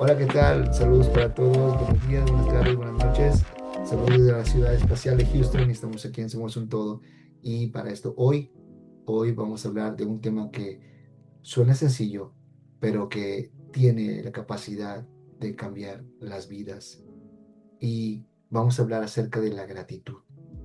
Hola, ¿qué tal? Saludos para todos, buenos días, buenas tardes, buenas noches. Saludos desde la ciudad espacial de Houston y estamos aquí en Somos un Todo. Y para esto, hoy vamos a hablar de un tema que suena sencillo, pero que tiene la capacidad de cambiar las vidas. Y vamos a hablar acerca de la gratitud,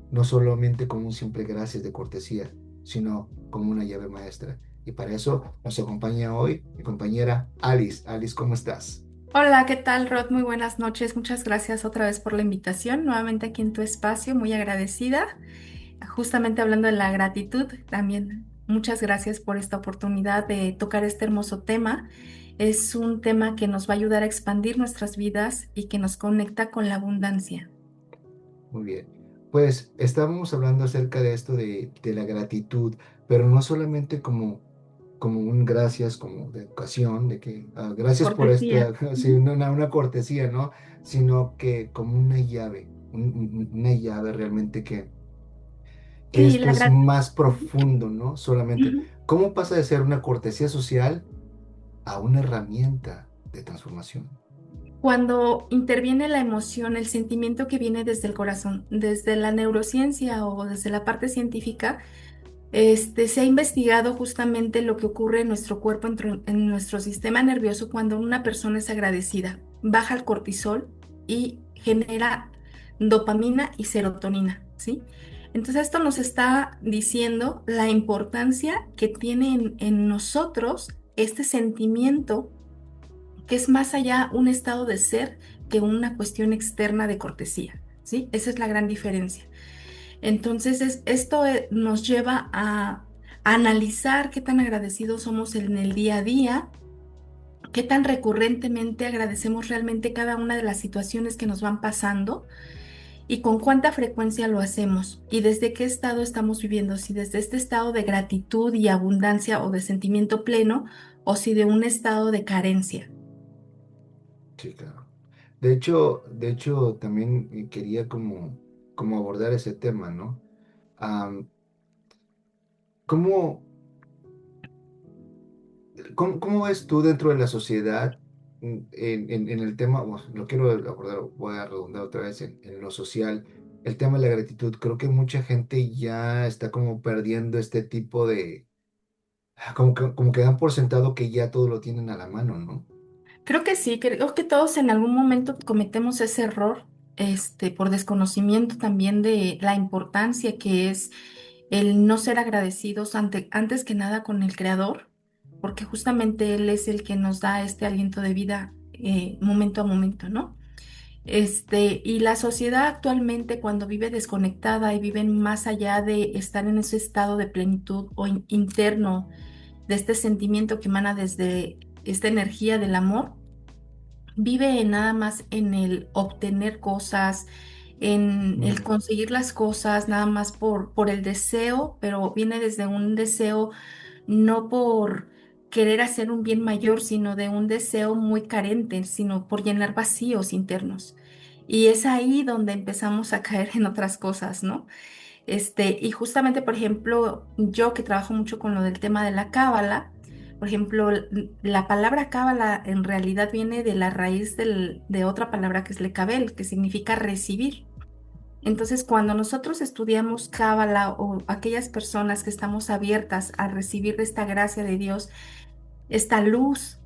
no solamente como un simple gracias de cortesía, sino como una llave maestra. Y para eso nos acompaña hoy mi compañera Alice. Alice, ¿cómo estás? Hola, ¿qué tal, Rod? Muy buenas noches. Muchas gracias otra vez por la invitación. Nuevamente aquí en tu espacio, muy agradecida. Justamente hablando de la gratitud, también muchas gracias por esta oportunidad de tocar este hermoso tema. Es un tema que nos va a ayudar a expandir nuestras vidas y que nos conecta con la abundancia. Muy bien. Pues estábamos hablando acerca de esto de la gratitud, pero no solamente como un gracias, como de educación, de que gracias por Cortesía. sí, Ujú. una cortesía, ¿no? Sino que como una llave, una llave realmente que Sí, esto la es gratitud. más profundo, ¿no? Solamente, ¿cómo pasa de ser una cortesía social a una herramienta de transformación? Cuando interviene la emoción, el sentimiento que viene desde el corazón, desde la neurociencia o desde la parte científica. Se ha investigado justamente lo que ocurre en nuestro cuerpo, en nuestro sistema nervioso, cuando una persona es agradecida. Baja el cortisol y genera dopamina y serotonina, ¿sí? Entonces esto nos está diciendo la importancia que tiene en nosotros este sentimiento, que es más allá un estado de ser que una cuestión externa de cortesía, ¿sí? Esa es la gran diferencia. Entonces, esto nos lleva a analizar qué tan agradecidos somos en el día a día, qué tan recurrentemente agradecemos realmente cada una de las situaciones que nos van pasando y con cuánta frecuencia lo hacemos y desde qué estado estamos viviendo, si desde este estado de gratitud y abundancia o de sentimiento pleno o si de un estado de carencia. Sí, claro. De hecho, también quería como abordar ese tema, ¿no? Am, ¿cómo, cómo ves tú dentro de la sociedad en el tema, bueno, lo quiero abordar, voy a redundar otra vez en lo social, el tema de la gratitud? Creo que mucha gente ya está como perdiendo este tipo de, como que dan por sentado que ya todo lo tienen a la mano, ¿no? Creo que sí, creo que todos en algún momento cometemos ese error, por desconocimiento también de la importancia que es el no ser agradecidos antes que nada con el Creador, porque justamente Él es el que nos da este aliento de vida momento a momento, ¿no? Y la sociedad actualmente, cuando vive desconectada y vive más allá de estar en ese estado de plenitud o interno, de este sentimiento que emana desde esta energía del amor, vive nada más en el obtener cosas, en el Mm, conseguir las cosas, nada más por el deseo, pero viene desde un deseo no por querer hacer un bien mayor, sino de un deseo muy carente, sino por llenar vacíos internos. Y es ahí donde empezamos a caer en otras cosas, ¿no? Y justamente, por ejemplo, yo que trabajo mucho con lo del tema de la cábala, por ejemplo, la palabra cábala en realidad viene de la raíz de otra palabra que es lecabel, que significa recibir. Entonces, cuando nosotros estudiamos cábala o aquellas personas que estamos abiertas a recibir esta gracia de Dios, esta luz,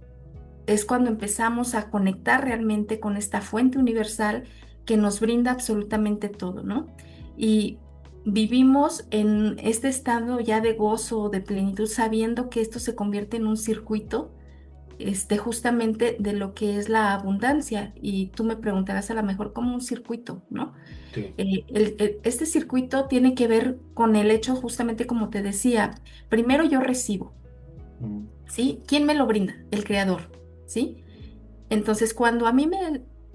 es cuando empezamos a conectar realmente con esta fuente universal que nos brinda absolutamente todo, ¿no? Y vivimos en este estado ya de gozo, de plenitud, sabiendo que esto se convierte en un circuito, justamente de lo que es la abundancia. Y tú me preguntarás a lo mejor como un circuito, ¿no? sí. Este circuito tiene que ver con el hecho, justamente como te decía, primero yo recibo, Mm, ¿sí? ¿Quién me lo brinda? El creador, ¿sí? Entonces, cuando a mí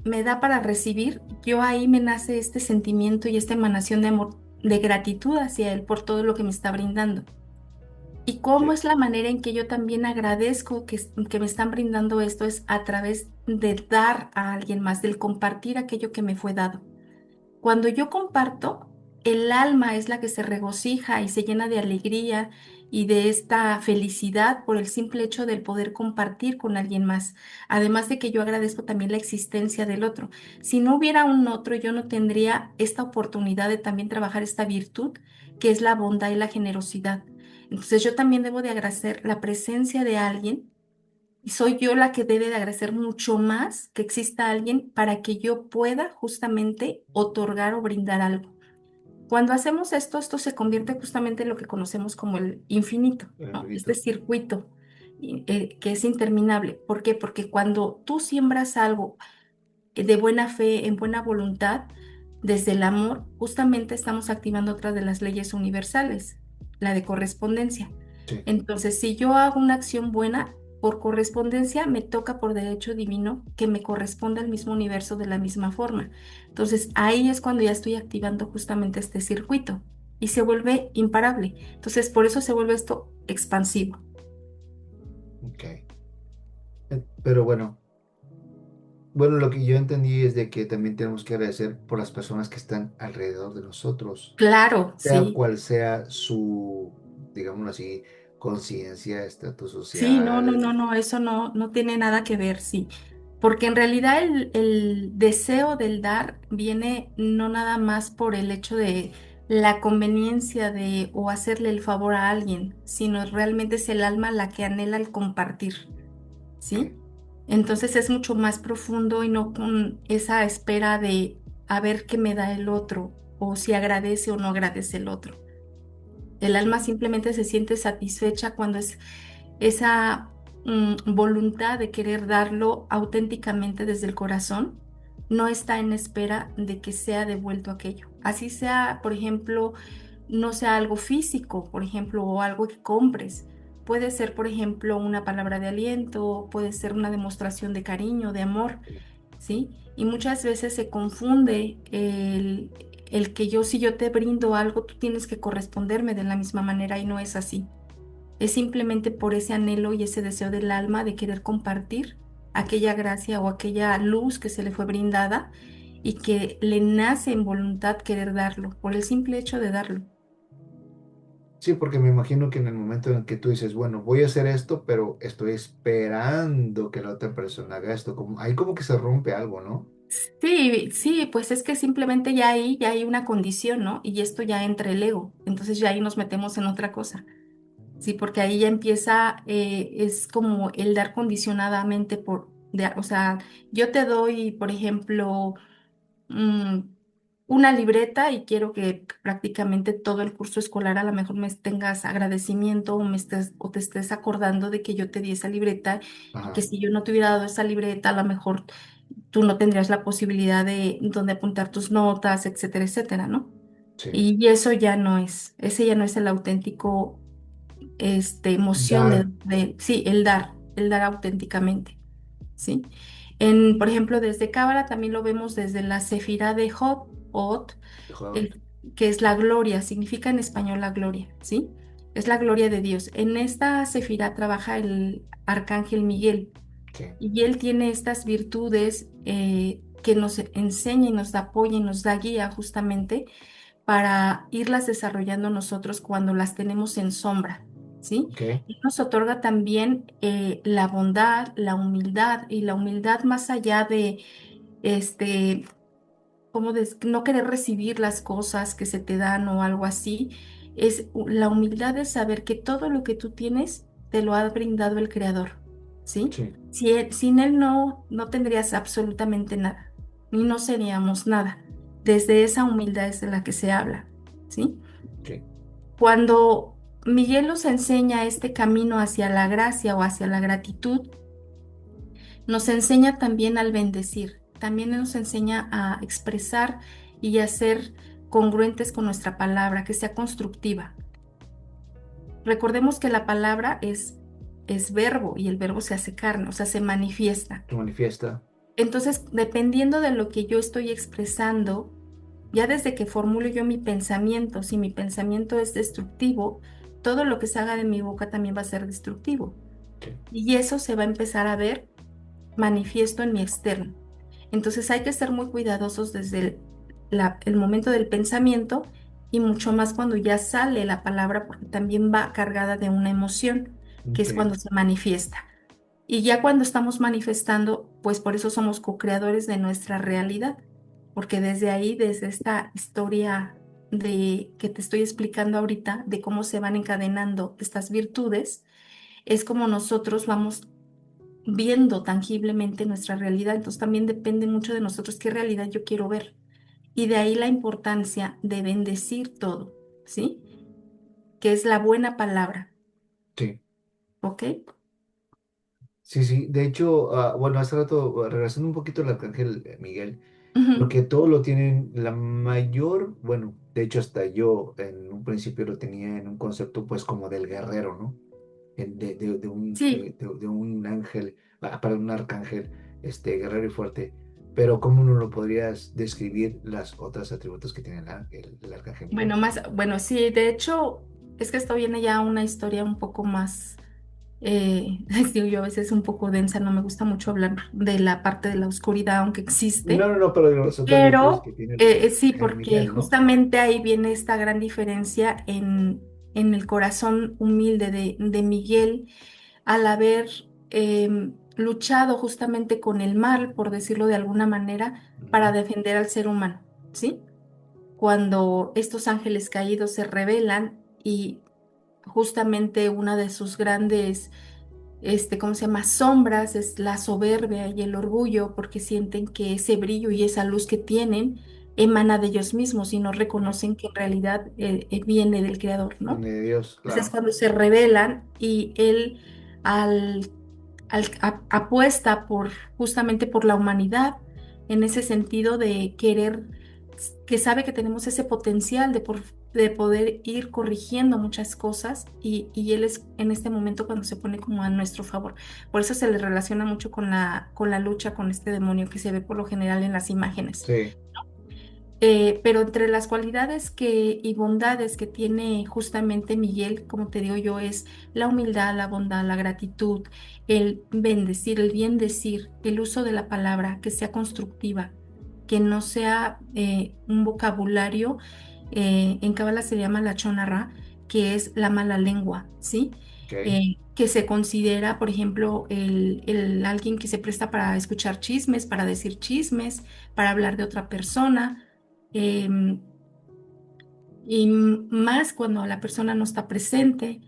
me da para recibir, yo ahí me nace este sentimiento y esta emanación de amor, de gratitud hacia Él por todo lo que me está brindando. Y cómo sí. es la manera en que yo también agradezco que me están brindando esto es a través de dar a alguien más, del compartir aquello que me fue dado. Cuando yo comparto, el alma es la que se regocija y se llena de alegría y de esta felicidad por el simple hecho del poder compartir con alguien más. Además de que yo agradezco también la existencia del otro. Si no hubiera un otro, yo no tendría esta oportunidad de también trabajar esta virtud que es la bondad y la generosidad. Entonces yo también debo de agradecer la presencia de alguien y soy yo la que debe de agradecer mucho más que exista alguien para que yo pueda justamente otorgar o brindar algo. Cuando hacemos esto, esto se convierte justamente en lo que conocemos como el infinito, El ¿no? Este infinito. circuito que es interminable. ¿Por qué? Porque cuando tú siembras algo de buena fe, en buena voluntad, desde el amor, justamente estamos activando otra de las leyes universales, la de correspondencia. Sí. Entonces, si yo hago una acción buena, por correspondencia me toca por derecho divino que me corresponda al mismo universo de la misma forma. Entonces, ahí es cuando ya estoy activando justamente este circuito y se vuelve imparable. Entonces, por eso se vuelve esto expansivo. Ok. Pero bueno, lo que yo entendí es de que también tenemos que agradecer por las personas que están alrededor de nosotros, Claro, sea sí. cual sea su, digámoslo así, conciencia, estatus Sí, no, no, no, social. no, eso no, no tiene nada que ver, sí. Porque en realidad el deseo del dar viene no nada más por el hecho de la conveniencia de o hacerle el favor a alguien, sino realmente es el alma la que anhela el compartir, Ok. ¿sí? Entonces es mucho más profundo y no con esa espera de a ver qué me da el otro o si agradece o no agradece el otro. El Sí. alma simplemente se siente satisfecha cuando es esa voluntad de querer darlo auténticamente desde el corazón, no está en espera de que sea devuelto aquello. Así sea, por ejemplo, no sea algo físico, por ejemplo, o algo que compres. Puede ser, por ejemplo, una palabra de aliento, puede ser una demostración de cariño, de amor, ¿sí? Y muchas veces se confunde el que yo, si yo te brindo algo, tú tienes que corresponderme de la misma manera y no es así. Es simplemente por ese anhelo y ese deseo del alma de querer compartir aquella gracia o aquella luz que se le fue brindada y que le nace en voluntad querer darlo, por el simple hecho de darlo. Sí, porque me imagino que en el momento en el que tú dices, bueno, voy a hacer esto, pero estoy esperando que la otra persona haga esto, como, ahí como que se rompe algo, ¿no? Sí, sí, pues es que simplemente ya hay una condición, ¿no? Y esto ya entra el ego. Entonces ya ahí nos metemos en otra cosa. Sí, porque ahí ya empieza, es como el dar condicionadamente o sea, yo te doy, por ejemplo, mm, una libreta y quiero que prácticamente todo el curso escolar a lo mejor me tengas agradecimiento o o te estés acordando de que yo te di esa libreta y que Ajá, si yo no te hubiera dado esa libreta, a lo mejor tú no tendrías la posibilidad de donde apuntar tus notas, etcétera, etcétera, ¿no? sí. Y eso ya no es, ese ya no es el auténtico, emoción Dar, sí, el dar auténticamente. ¿Sí? Por ejemplo, desde Cábala también lo vemos desde la Sefirá de Hot, mejor, el- que es la gloria, significa en español la gloria, ¿sí? Es la gloria de Dios. En esta Sefirá trabaja el arcángel Miguel sí, y él tiene estas virtudes que nos enseña y nos apoya y nos da guía justamente para irlas desarrollando nosotros cuando las tenemos en sombra, ¿sí? ok, Y nos otorga también la bondad, la humildad y la humildad más allá de, este, no querer recibir las cosas que se te dan o algo así, la humildad de saber que todo lo que tú tienes te lo ha brindado el Creador, ¿sí? sí, Sin él no tendrías absolutamente nada, ni no seríamos nada. Desde esa humildad es de la que se habla, ¿sí? sí, Cuando Miguel nos enseña este camino hacia la gracia o hacia la gratitud, nos enseña también al bendecir, también nos enseña a expresar y a ser congruentes con nuestra palabra, que sea constructiva. Recordemos que la palabra es verbo y el verbo se hace carne, o sea, se manifiesta. se manifiesta, Entonces, dependiendo de lo que yo estoy expresando, ya desde que formulo yo mi pensamiento, si mi pensamiento es destructivo, todo lo que salga de mi boca también va a ser destructivo. sí, Y eso se va a empezar a ver manifiesto en mi externo. Entonces hay que ser muy cuidadosos desde el momento del pensamiento y mucho más cuando ya sale la palabra, porque también va cargada de una emoción, que Ok, es cuando se manifiesta. Y ya cuando estamos manifestando, pues por eso somos co-creadores de nuestra realidad, porque desde ahí, desde esta historia de que te estoy explicando ahorita, de cómo se van encadenando estas virtudes, es como nosotros vamos viendo tangiblemente nuestra realidad. Entonces también depende mucho de nosotros qué realidad yo quiero ver. Y de ahí la importancia de bendecir todo, ¿sí? Que es la buena palabra, sí. ¿ok? Sí, sí. De hecho, bueno, hace rato, regresando un poquito al Arcángel Miguel, Ujú. porque todo lo tienen, la mayor, bueno, de hecho hasta yo en un principio lo tenía en un concepto pues como del guerrero, ¿no? Sí. De un ángel, para un arcángel, guerrero y fuerte. Pero ¿cómo no lo podrías describir las otras atributos que tiene el arcángel Bueno, Miguel? bueno, sí, de hecho, es que esto viene ya a una historia un poco más, les digo yo, a veces un poco densa, no me gusta mucho hablar de la parte de la oscuridad, aunque No, existe, no, no, pero de los otros virtudes que pero tiene sí, el porque Miguel, ¿no? justamente ahí viene esta gran diferencia en el corazón humilde de Miguel al haber luchado justamente con el mal, por decirlo de alguna manera, para Ujú. defender al ser humano, ¿sí? Cuando estos ángeles caídos se rebelan y justamente una de sus grandes, ¿cómo se llama? Sombras es la soberbia y el orgullo, porque sienten que ese brillo y esa luz que tienen emana de ellos mismos y no Sí. reconocen que en realidad viene del Creador, ¿no? Viene de Dios, Entonces claro. cuando se rebelan y él al, apuesta por justamente por la humanidad en ese sentido de querer, que sabe que tenemos ese potencial de poder ir corrigiendo muchas cosas y él es en este momento cuando se pone como a nuestro favor. Por eso se le relaciona mucho con la lucha con este demonio que se ve por lo general en las imágenes. Sí, Pero entre las cualidades y bondades que tiene justamente Miguel, como te digo yo, es la humildad, la bondad, la gratitud, el bendecir, el bien decir, el uso de la palabra que sea constructiva, que no sea un vocabulario, en Cábala se llama la chonarra, que es la mala lengua, ¿sí? ok. Que se considera, por ejemplo, alguien que se presta para escuchar chismes, para decir chismes, para hablar de otra persona em, y más cuando la persona no está presente.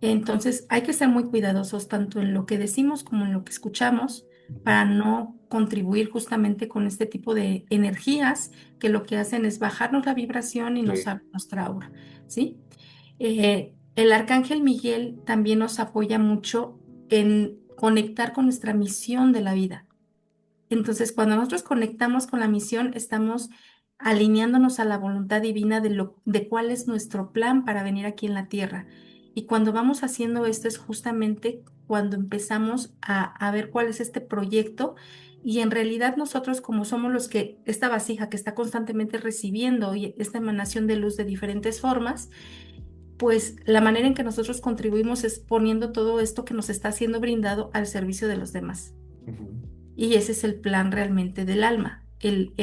Entonces hay que ser muy cuidadosos tanto en lo que decimos como en lo que escuchamos Ujú. para no contribuir justamente con este tipo de energías que lo que hacen es bajarnos la vibración y nos Sí, sabe nuestra aura, ¿sí? El arcángel Miguel también nos apoya mucho en conectar con nuestra misión de la vida. Entonces, cuando nosotros conectamos con la misión, estamos alineándonos a la voluntad divina de cuál es nuestro plan para venir aquí en la tierra. Y cuando vamos haciendo esto es justamente cuando empezamos a ver cuál es este proyecto. Y en realidad nosotros, como somos los que, esta vasija que está constantemente recibiendo y esta emanación de luz de diferentes formas, pues la manera en que nosotros contribuimos es poniendo todo esto que nos está siendo brindado al servicio de los demás. ujú, Y ese es el plan realmente del alma, el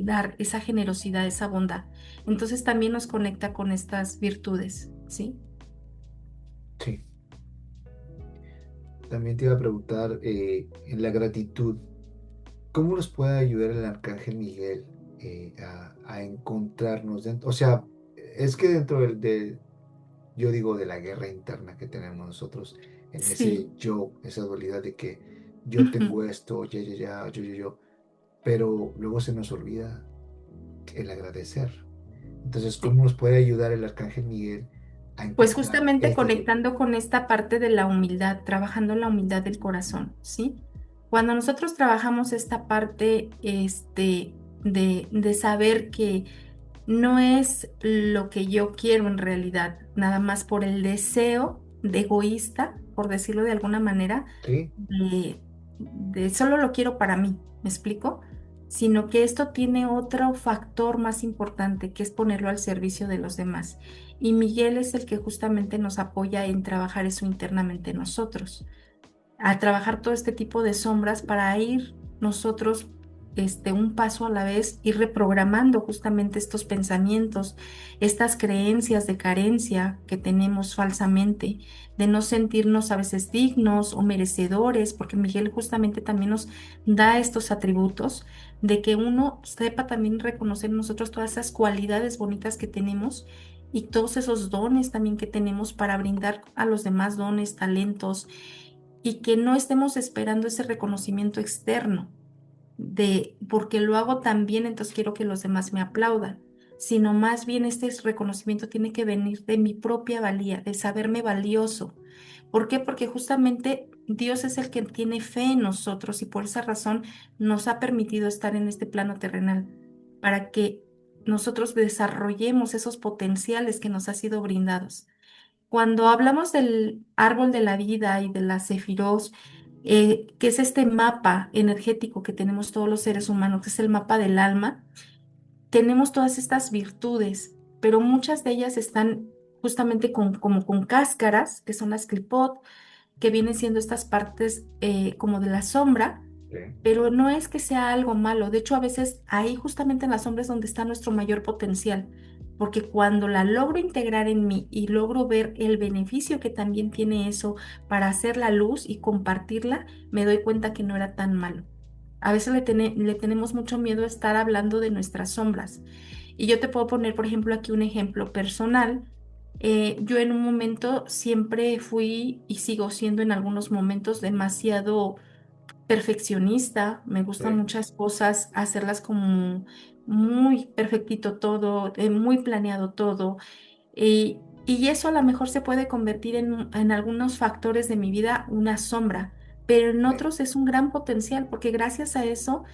dar esa generosidad, esa bondad. Entonces también nos conecta con estas virtudes, ¿sí? sí. También te iba a preguntar, en la gratitud, ¿cómo nos puede ayudar el arcángel Miguel a encontrarnos dentro? O sea, es que dentro yo digo, de la guerra interna que tenemos nosotros, en ese Sí. yo, esa dualidad de que yo Ujú. tengo esto, yo, pero luego se nos olvida el agradecer. Entonces, Sí. ¿cómo nos puede ayudar el arcángel Miguel a Pues encontrar justamente estas virtudes? conectando con esta parte de la humildad, trabajando en la humildad del corazón, ¿sí? Cuando nosotros trabajamos esta parte, de saber que no es lo que yo quiero en realidad, nada más por el deseo de egoísta, por decirlo de alguna manera, Sí, de solo lo quiero para mí, ¿me explico? Sino que esto tiene otro factor más importante, que es ponerlo al servicio de los demás. Y Miguel es el que justamente nos apoya en trabajar eso internamente en nosotros, a trabajar todo este tipo de sombras para ir nosotros. un paso a la vez, ir reprogramando justamente estos pensamientos, estas creencias de carencia que tenemos falsamente, de no sentirnos a veces dignos o merecedores, porque Miguel justamente también nos da estos atributos de que uno sepa también reconocer en nosotros todas esas cualidades bonitas que tenemos y todos esos dones también que tenemos para brindar a los demás dones, talentos, y que no estemos esperando ese reconocimiento externo de porque lo hago tan bien, entonces quiero que los demás me aplaudan, sino más bien este reconocimiento tiene que venir de mi propia valía, de saberme valioso. ¿Por qué? Porque justamente Dios es el que tiene fe en nosotros y por esa razón nos ha permitido estar en este plano terrenal, para que nosotros desarrollemos esos potenciales que nos ha sido brindados. Cuando hablamos del árbol de la vida y de la Sefirot, que es este mapa energético que tenemos todos los seres humanos, que es el mapa del alma, tenemos todas estas virtudes, pero muchas de ellas están justamente como con cáscaras, que son las clipot, que vienen siendo estas partes como de la sombra, Sí, pero no es que sea algo malo. De hecho, a veces ahí justamente en las sombras es donde está nuestro mayor potencial, porque cuando la logro integrar en mí y logro ver el beneficio que también tiene eso para hacer la luz y compartirla, me doy cuenta que no era tan malo. A veces le tenemos mucho miedo a estar hablando de nuestras sombras. Y yo te puedo poner, por ejemplo, aquí un ejemplo personal. Yo en un momento siempre fui y sigo siendo en algunos momentos demasiado perfeccionista, me gustan sí, muchas cosas, hacerlas como muy perfectito todo, muy planeado todo. Y eso a lo mejor se puede convertir en algunos factores de mi vida una sombra, pero en sí, otros es un gran potencial, porque gracias a eso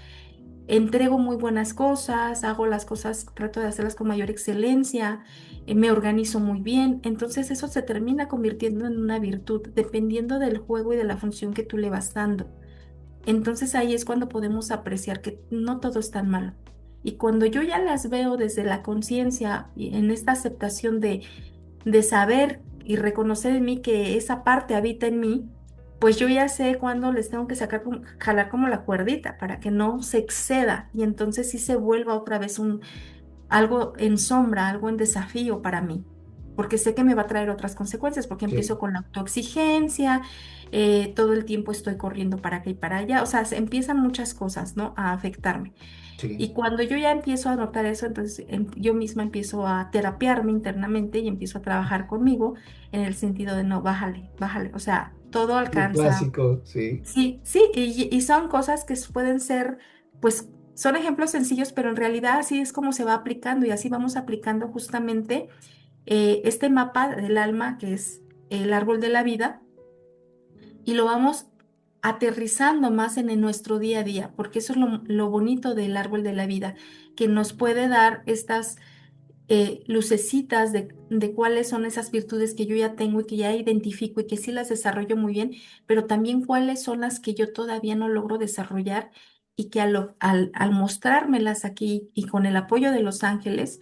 entrego muy buenas cosas, hago las cosas, trato de hacerlas con mayor excelencia, me organizo muy bien. Entonces eso se termina convirtiendo en una virtud, dependiendo del juego y de la función que tú le vas dando. Entonces ahí es cuando podemos apreciar que no todo es tan malo. Y cuando yo ya las veo desde la conciencia y en esta aceptación de saber y reconocer en mí que esa parte habita en mí, pues yo ya sé cuándo les tengo que sacar, jalar como la cuerdita para que no se exceda y entonces sí se vuelva otra vez algo en sombra, algo en desafío para mí, porque sé que me va a traer otras consecuencias, porque empiezo sí, con la autoexigencia, todo el tiempo estoy corriendo para acá y para allá, o sea, empiezan muchas cosas, ¿no? A afectarme. sí, Y cuando yo ya empiezo a notar eso, entonces yo misma empiezo a terapiarme internamente y empiezo a trabajar conmigo en el sentido de no, bájale, bájale, o sea, todo lo alcanza. clásico, sí, Sí, sí, y son cosas que pueden ser, pues, son ejemplos sencillos, pero en realidad así es como se va aplicando y así vamos aplicando justamente este mapa del alma, que es el árbol de la vida, y lo vamos aterrizando más en nuestro día a día, porque eso es lo bonito del árbol de la vida, que nos puede dar estas lucecitas de cuáles son esas virtudes que yo ya tengo y que ya identifico y que sí las desarrollo muy bien, pero también cuáles son las que yo todavía no logro desarrollar y que al mostrármelas aquí y con el apoyo de los ángeles,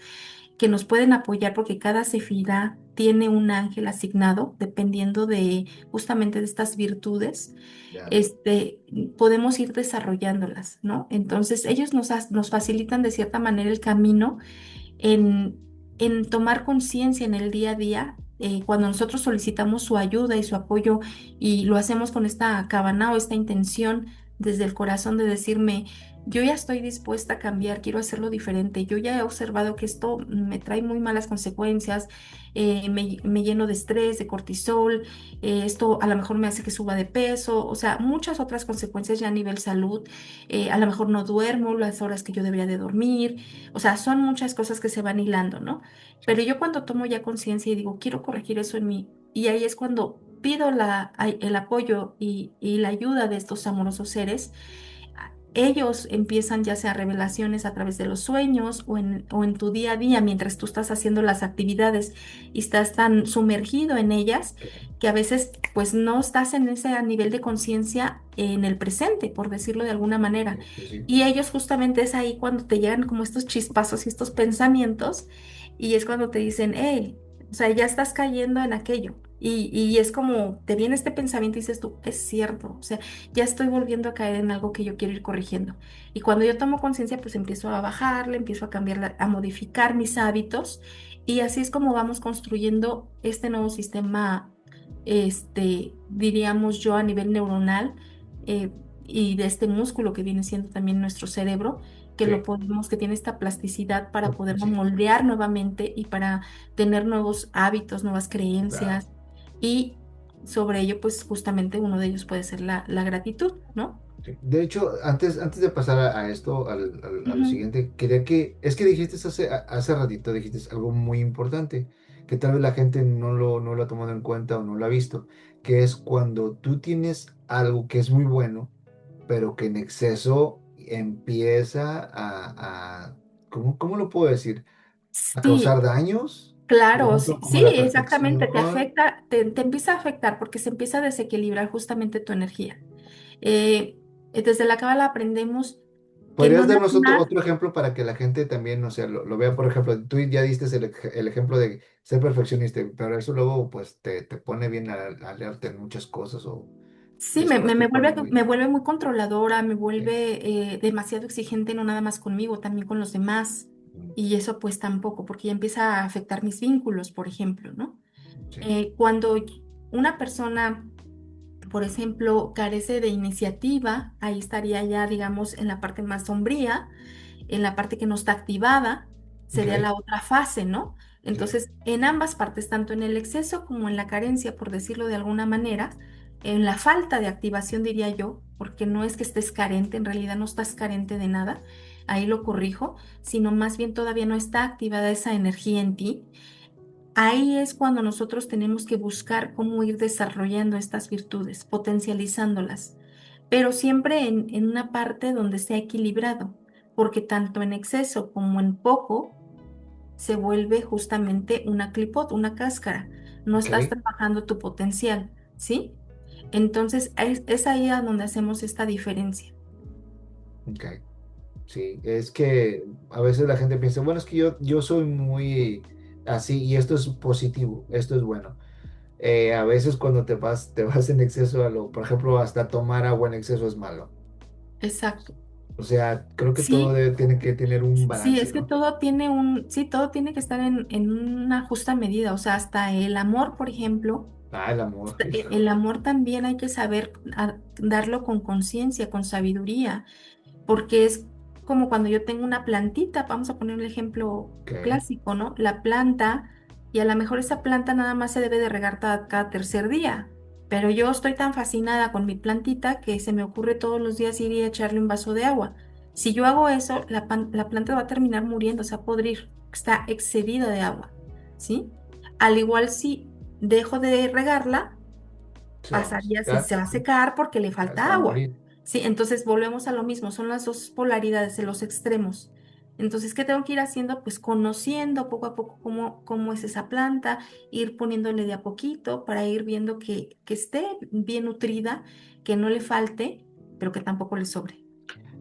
que nos pueden apoyar porque cada sefirá tiene un ángel asignado dependiendo de justamente de estas virtudes, ya, este, podemos ir desarrollándolas, ¿no? Entonces ellos nos facilitan de cierta manera el camino en, en tomar conciencia en el día a día. Cuando nosotros solicitamos su ayuda y su apoyo y lo hacemos con esta cabana o esta intención desde el corazón de decirme, yo ya estoy dispuesta a cambiar, quiero hacerlo diferente, yo ya he observado que esto me trae muy malas consecuencias, me lleno de estrés, de cortisol, esto a lo mejor me hace que suba de peso, o sea, muchas otras consecuencias ya a nivel salud, a lo mejor no duermo las horas que yo debería de dormir, o sea, son muchas cosas que se van hilando, ¿no? Pero yo cuando tomo ya conciencia y digo, quiero corregir eso en mí, y ahí es cuando pido el apoyo y la ayuda de estos amorosos seres, ellos empiezan ya sea revelaciones a través de los sueños o en tu día a día mientras tú estás haciendo las actividades y estás tan sumergido en ellas sí, que a veces pues no estás en ese nivel de conciencia en el presente, por decirlo de alguna manera. sí, sí, sí, Y ellos justamente es ahí cuando te llegan como estos chispazos y estos pensamientos y es cuando te dicen, hey, o sea, ya estás cayendo en aquello. Y es como, te viene este pensamiento y dices tú, es cierto, o sea, ya estoy volviendo a caer en algo que yo quiero ir corrigiendo. Y cuando yo tomo conciencia, pues empiezo a bajarle, empiezo a cambiar, a modificar mis hábitos y así es como vamos construyendo este nuevo sistema, diríamos yo, a nivel neuronal, eh, y de este músculo que viene siendo también nuestro cerebro, que Sí, lo podemos, que tiene esta plasticidad para poderlo sí, moldear nuevamente y para tener nuevos hábitos, nuevas claro. creencias y sobre ello, pues justamente uno de ellos puede ser la gratitud, ¿no? Sí. De hecho, antes de pasar a esto, a lo Ujú. siguiente, quería es que dijiste hace ratito, dijiste algo muy importante, que tal vez la gente no lo ha tomado en cuenta o no lo ha visto, que es cuando tú tienes algo que es muy bueno, pero que en exceso empieza ¿cómo lo puedo decir? A causar Sí, daños, por claro, ejemplo, sí, como sí, la exactamente, te perfección. afecta, te empieza a afectar porque se empieza a desequilibrar justamente tu energía. Eh, Desde la Cábala aprendemos que no ¿Podrías nada darnos más. otro ejemplo para que la gente también, o sea, lo vea? Por ejemplo, tú ya diste el ejemplo de ser perfeccionista, pero eso luego pues te pone bien a leerte en muchas cosas o Sí, después te pone me muy... vuelve muy controladora, me Sí, vuelve demasiado exigente, no nada más conmigo, también con los demás. mm, Y eso pues tampoco, porque ya empieza a afectar mis vínculos, por ejemplo, ¿no? sí, Cuando una persona, por ejemplo, carece de iniciativa, ahí estaría ya, digamos, en la parte más sombría, en la parte que no está activada, ok, sería la otra fase, ¿no? sí, Entonces, en ambas partes, tanto en el exceso como en la carencia, por decirlo de alguna manera, en la falta de activación, diría yo, porque no es que estés carente, en realidad no estás carente de nada, ahí lo corrijo, sino más bien todavía no está activada esa energía en ti. Ahí es cuando nosotros tenemos que buscar cómo ir desarrollando estas virtudes, potencializándolas, pero siempre en una parte donde sea equilibrado, porque tanto en exceso como en poco se vuelve justamente una clipot, una cáscara. No ok, estás trabajando tu potencial, ¿sí? Entonces es ahí a donde hacemos esta diferencia. ok. Sí, es que a veces la gente piensa, bueno, es que yo soy muy así y esto es positivo, esto es bueno. A veces cuando te vas en exceso por ejemplo, hasta tomar agua en exceso es malo. Exacto. O sea, creo que todo Sí, tiene que tener un sí, balance, es que ¿no? todo tiene sí, todo tiene que estar en una justa medida. O sea, hasta el amor, por ejemplo, Ah, el amor, el hijo. amor también hay que saber darlo con conciencia, con sabiduría, porque es como cuando yo tengo una plantita, vamos a poner un ejemplo Ok, clásico, ¿no? La planta, y a lo mejor esa planta nada más se debe de regar cada tercer día, pero yo estoy tan fascinada con mi plantita que se me ocurre todos los días ir y echarle un vaso de agua. Si yo hago eso, la planta va a terminar muriendo, se va a podrir, está excedida de agua, ¿sí? Al igual si dejo de regarla, se va a pasaría, secar, se va a secar porque le se falta va a agua. morir. Sí, entonces volvemos a lo mismo, son las dos polaridades, de los extremos. Entonces, ¿qué tengo que ir haciendo? Pues conociendo poco a poco cómo es esa planta, ir poniéndole de a poquito para ir viendo que esté bien nutrida, que no le falte, pero que tampoco le sobre.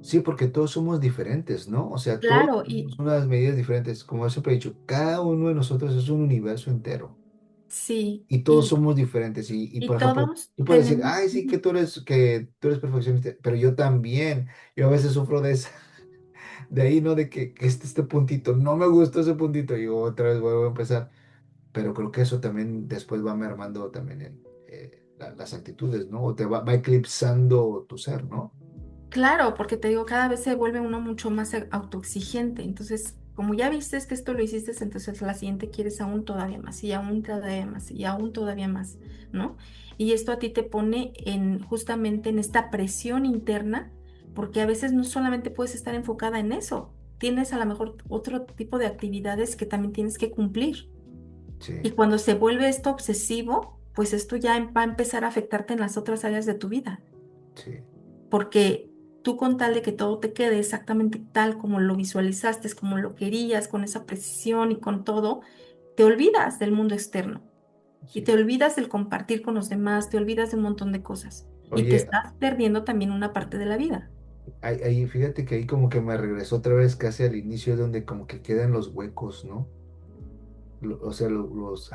Sí, porque todos somos diferentes, ¿no? O sea, todos Claro, tenemos unas medidas diferentes. Como yo siempre he dicho, cada uno de nosotros es un universo entero. sí, Y todos somos diferentes. y Por ejemplo, todos tú puedes decir, tenemos, ay, sí, que tú eres perfeccionista, pero yo también. Yo a veces sufro de esa, de ahí, ¿no? De que este puntito, no me gustó ese puntito, y otra vez vuelvo a empezar. Pero creo que eso también después va mermando también las actitudes, ¿no? O va eclipsando tu ser, ¿no? claro, porque te digo, cada vez se vuelve uno mucho más autoexigente. Entonces, como ya viste que esto lo hiciste, entonces la siguiente quieres aún todavía más y aún todavía más y aún todavía más, ¿no? Y esto a ti te pone justamente en esta presión interna, porque a veces no solamente puedes estar enfocada en eso, tienes a lo mejor otro tipo de actividades que también tienes que cumplir. Y Sí, cuando se vuelve esto obsesivo, pues esto ya va a empezar a afectarte en las otras áreas de tu vida sí, porque tú con tal de que todo te quede exactamente tal como lo visualizaste, como lo querías, con esa precisión y con todo, te olvidas del mundo externo y te sí. olvidas del compartir con los demás, te olvidas de un montón de cosas y te Oye, estás perdiendo también una parte de la vida. fíjate que ahí como que me regresó otra vez casi al inicio donde como que quedan los huecos, ¿no? O sea,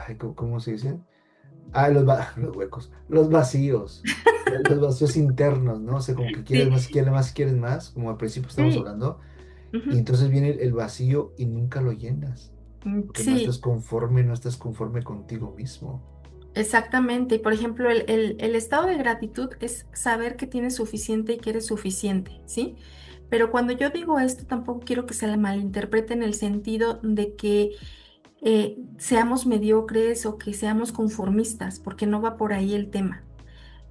ay, ¿cómo se dice? Ah, los huecos, los vacíos, los vacíos internos, ¿no? O sea, como que quieres Sí, más, quieres más, quieres más, como al principio estamos sí, hablando, y ujú, entonces viene el vacío y nunca lo llenas, porque sí, no estás conforme contigo mismo. exactamente. Y por ejemplo, el estado de gratitud es saber que tienes suficiente y que eres suficiente, ¿sí? Pero cuando yo digo esto, tampoco quiero que se la malinterprete en el sentido de que seamos mediocres o que seamos conformistas, porque no va por ahí el tema.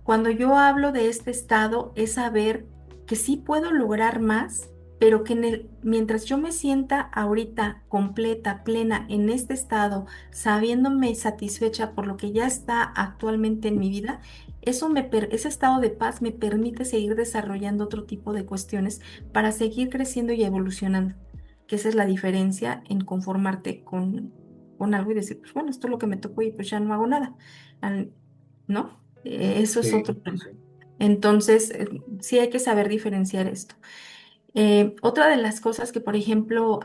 Cuando yo hablo de este estado es saber que sí puedo lograr más, pero que mientras yo me sienta ahorita completa, plena en este estado, sabiéndome satisfecha por lo que ya está actualmente en mi vida, ese estado de paz me permite seguir desarrollando otro tipo de cuestiones para seguir creciendo y evolucionando. Que esa es la diferencia en conformarte con algo y decir, pues bueno, esto es lo que me tocó y pues ya no hago nada. ¿No? Eso es Sí, otro sí, tema. sí. Entonces, sí hay que saber diferenciar esto. Otra de las cosas que, por ejemplo,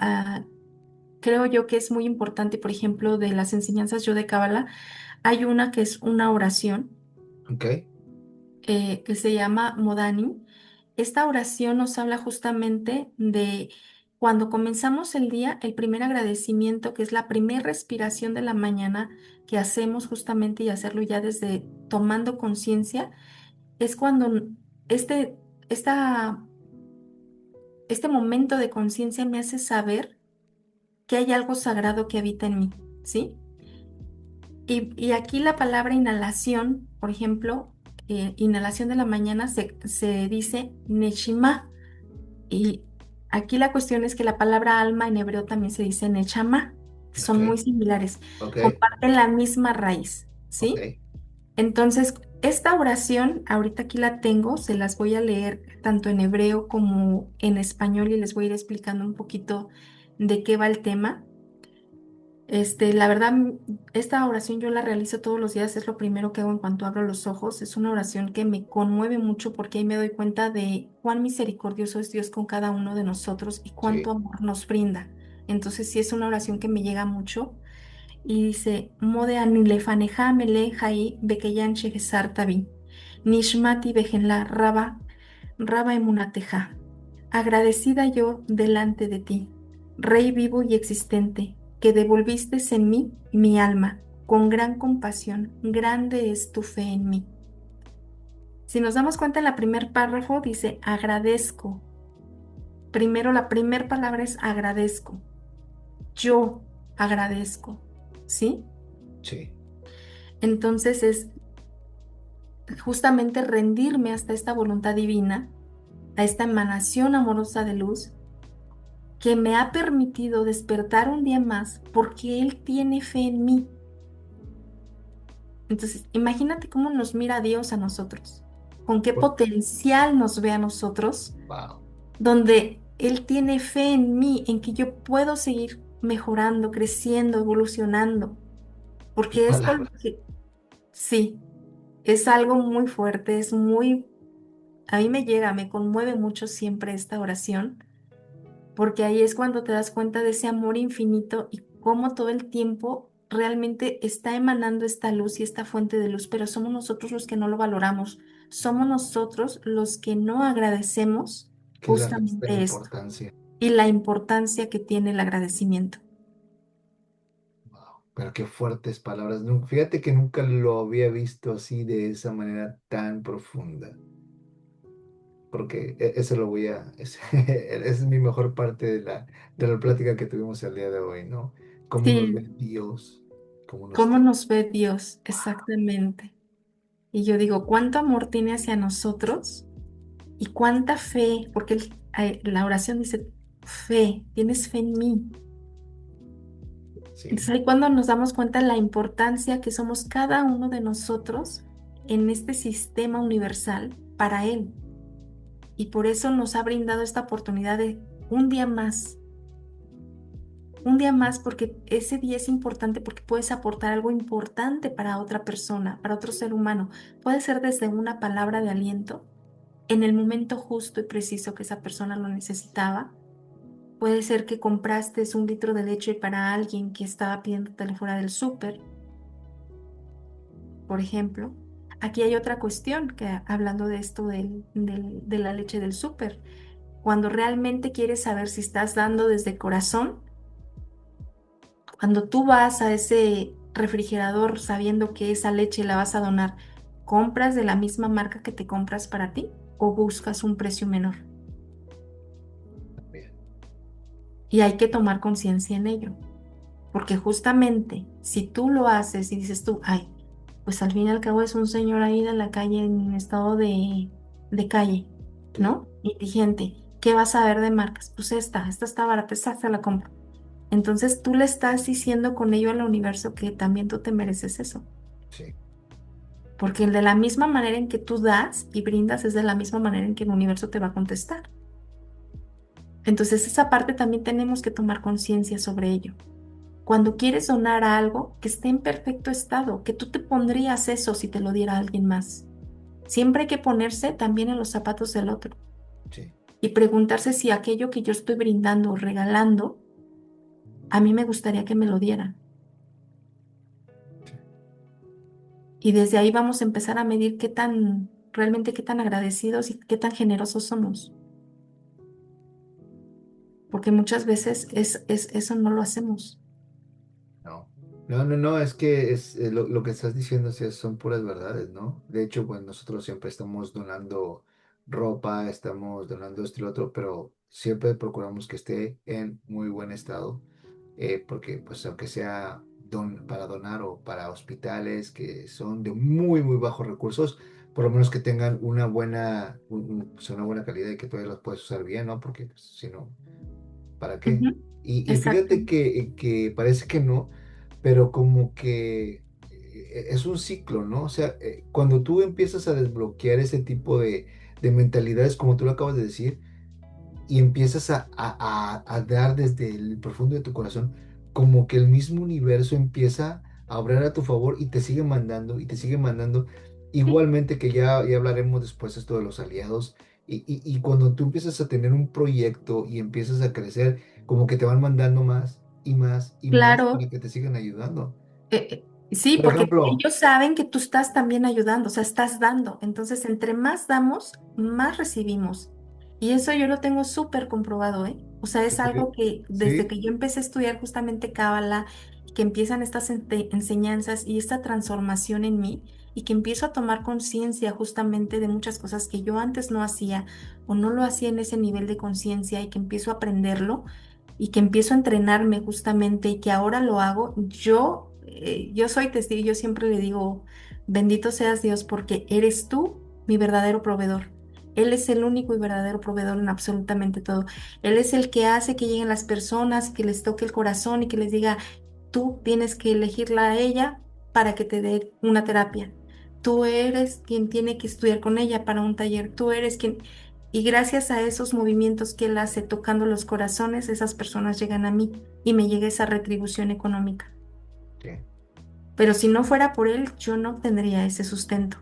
creo yo que es muy importante, por ejemplo, de las enseñanzas yo de Cábala, hay una que es una oración Ok, que se llama Modani. Esta oración nos habla justamente de cuando comenzamos el día, el primer agradecimiento, que es la primera respiración de la mañana que hacemos justamente y hacerlo ya desde tomando conciencia es cuando este, esta, este momento de conciencia me hace saber que hay algo sagrado que habita en mí, ¿sí? Y aquí la palabra inhalación, por ejemplo, inhalación de la mañana se dice neshima. Y aquí la cuestión es que la palabra alma en hebreo también se dice nechama. ok, Son muy similares, ok, comparten la misma raíz, ok, ¿sí? Entonces, esta oración, ahorita aquí la tengo, se las voy a leer tanto en hebreo como en español y les voy a ir explicando un poquito de qué va el tema. La verdad, esta oración yo la realizo todos los días, es lo primero que hago en cuanto abro los ojos. Es una oración que me conmueve mucho porque ahí me doy cuenta de cuán misericordioso es Dios con cada uno de nosotros y cuánto sí, amor nos brinda. Entonces, sí es una oración que me llega mucho y dice, Mode anilefaneja mele jai bekeyan shehesartavi, nishmati bejenla raba emunateja. Agradecida yo delante de ti, Rey vivo y existente, que devolviste en mí mi alma, con gran compasión, grande es tu fe en mí. Si nos damos cuenta en la primer párrafo dice agradezco. Primero la primera palabra es agradezco. Yo agradezco, ¿sí? sí, Entonces es justamente rendirme hasta esta voluntad divina, a esta emanación amorosa de luz que me ha permitido despertar un día más porque Él tiene fe en mí. Entonces, imagínate cómo nos mira Dios a nosotros, con qué Bueno, potencial nos ve a nosotros, wow, donde Él tiene fe en mí, en que yo puedo seguir mejorando, creciendo, evolucionando, qué porque esto, palabras. sí, es algo muy fuerte, es muy, a mí me llega, me conmueve mucho siempre esta oración porque ahí es cuando te das cuenta de ese amor infinito y cómo todo el tiempo realmente está emanando esta luz y esta fuente de luz, pero somos nosotros los que no lo valoramos, somos nosotros los que no agradecemos ¿Qué es la justamente esto importancia? y la importancia que tiene el agradecimiento. Wow, pero qué fuertes palabras. Fíjate que nunca lo había visto así de esa manera tan profunda. Porque eso lo voy a, esa es mi mejor parte de la plática que tuvimos el día de hoy, ¿no? Cómo nos ve Sí, Dios, cómo nos ¿cómo tiene. nos ve Dios? Exactamente. Y yo digo, ¿cuánto amor tiene hacia nosotros? Y cuánta fe, porque la oración dice, fe, tienes fe en mí. Sí, Entonces ahí cuando nos damos cuenta de la importancia que somos cada uno de nosotros en este sistema universal para Él. Y por eso nos ha brindado esta oportunidad de un día más porque ese día es importante porque puedes aportar algo importante para otra persona, para otro ser humano. Puede ser desde una palabra de aliento en el momento justo y preciso que esa persona lo necesitaba. Puede ser que compraste un litro de leche para alguien que estaba pidiendo fuera del súper. por ejemplo, aquí hay otra cuestión que hablando de esto de la leche del súper, cuando realmente quieres saber si estás dando desde corazón, cuando tú vas a ese refrigerador sabiendo que esa leche la vas a donar, ¿compras de la misma marca que te compras para ti o buscas un precio menor? También. Y hay que tomar conciencia en ello, porque justamente si tú lo haces y dices tú, ay, pues al fin y al cabo es un señor ahí de la calle en estado de calle, Sí, ¿no? Indigente. ¿Qué vas a ver de marcas? Pues esta está barata, esta se la compro. Entonces tú le estás diciendo con ello al universo que también tú te mereces eso. sí, Porque de la misma manera en que tú das y brindas es de la misma manera en que el universo te va a contestar. Entonces esa parte también tenemos que tomar conciencia sobre ello. Cuando quieres donar algo que esté en perfecto estado, que tú te pondrías eso si te lo diera alguien más. Siempre hay que ponerse también en los zapatos del otro sí, y preguntarse si aquello que yo estoy brindando o regalando, a mí me gustaría que me lo dieran. sí. Y desde ahí vamos a empezar a medir realmente qué tan agradecidos y qué tan generosos somos. Porque muchas veces eso no lo hacemos. No. No, no, no, es que lo que estás diciendo sí, son puras verdades, ¿no? De hecho, pues nosotros siempre estamos donando ropa, estamos donando esto y lo otro, pero siempre procuramos que esté en muy buen estado, porque pues aunque sea para donar o para hospitales que son de muy, muy bajos recursos, por lo menos que tengan una buena, pues, una buena calidad y que todavía los puedes usar bien, ¿no? Porque pues, si no, ¿para qué? Ujú. Y Exacto. fíjate que parece que no, pero como que es un ciclo, ¿no? O sea, cuando tú empiezas a desbloquear ese tipo de mentalidades, como tú lo acabas de decir, y empiezas a dar desde el profundo de tu corazón, como que el mismo universo empieza a obrar a tu favor y te sigue mandando y te sigue mandando. Sí, Igualmente que ya hablaremos después esto de los aliados. Y cuando tú empiezas a tener un proyecto y empiezas a crecer, como que te van mandando más y más y más para claro. que te sigan ayudando. Sí, Por porque ejemplo, ellos saben que tú estás también ayudando, o sea, estás dando. Entonces, entre más damos, más recibimos. Y eso yo lo tengo súper comprobado, ¿eh? O sea, es algo que desde sí, que yo empecé a estudiar justamente Cábala, que empiezan estas enseñanzas y esta transformación en mí, y que empiezo a tomar conciencia justamente de muchas cosas que yo antes no hacía o no lo hacía en ese nivel de conciencia y que empiezo a aprenderlo y que empiezo a entrenarme justamente y que ahora lo hago, yo soy testigo, yo siempre le digo, bendito seas Dios porque eres tú mi verdadero proveedor. Él es el único y verdadero proveedor en absolutamente todo. Él es el que hace que lleguen las personas, que les toque el corazón y que les diga, tú tienes que elegirla a ella para que te dé una terapia. Tú eres quien tiene que estudiar con ella para un taller. Tú eres quien... Y gracias a esos movimientos que él hace tocando los corazones, esas personas llegan a mí y me llega esa retribución económica. sí, Pero si no fuera por él, yo no tendría ese sustento.